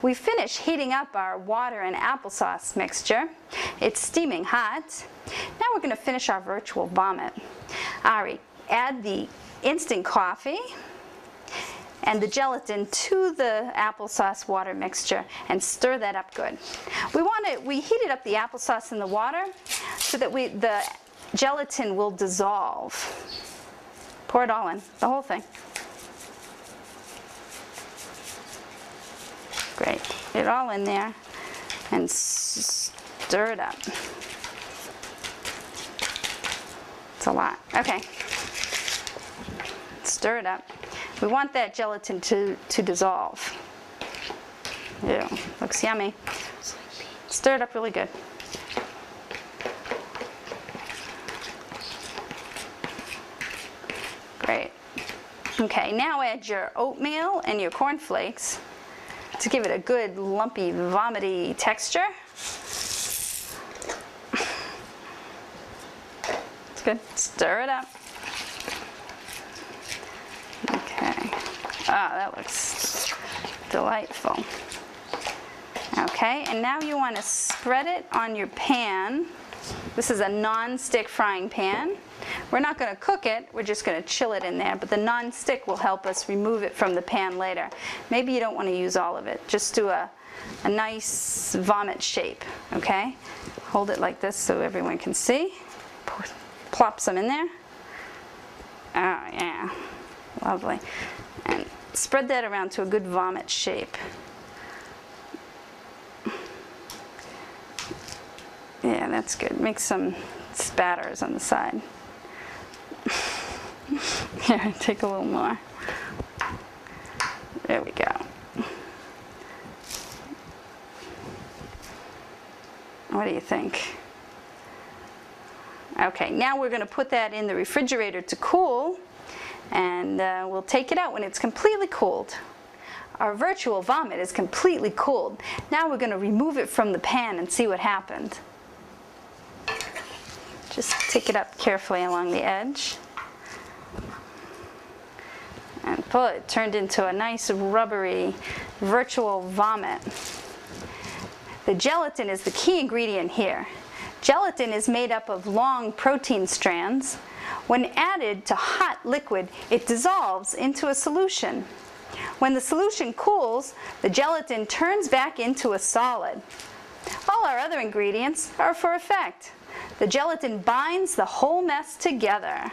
We finished heating up our water and applesauce mixture. It's steaming hot. Now we're going to finish our virtual vomit. Ari, add the instant coffee and the gelatin to the applesauce water mixture and stir that up good. We heated up the applesauce in the water so that the gelatin will dissolve. Pour it all in, the whole thing. Great. Get it all in there and stir it up. It's a lot. Okay. Stir it up. We want that gelatin to dissolve. Ew, looks yummy. Stir it up really good. Great. Okay, now add your oatmeal and your cornflakes to give it a good lumpy, vomity texture. It's good. Stir it up. Okay. Ah, that looks delightful. Okay, and now you want to spread it on your pan. This is a non-stick frying pan. We're not going to cook it, we're just going to chill it in there, but the non-stick will help us remove it from the pan later. Maybe you don't want to use all of it. Just do a nice vomit shape, okay? Hold it like this so everyone can see. Plop some in there. Oh, yeah. Lovely. And spread that around to a good vomit shape. Yeah, that's good. Make some spatters on the side. Here, take a little more. There we go. What do you think? Okay, now we're going to put that in the refrigerator to cool, and we'll take it out when it's completely cooled. Our virtual vomit is completely cooled. Now we're going to remove it from the pan and see what happened. Just take it up carefully along the edge. And pull it. Turned into a nice rubbery virtual vomit. The gelatin is the key ingredient here. Gelatin is made up of long protein strands. When added to hot liquid, it dissolves into a solution. When the solution cools, the gelatin turns back into a solid. All our other ingredients are for effect. The gelatin binds the whole mess together.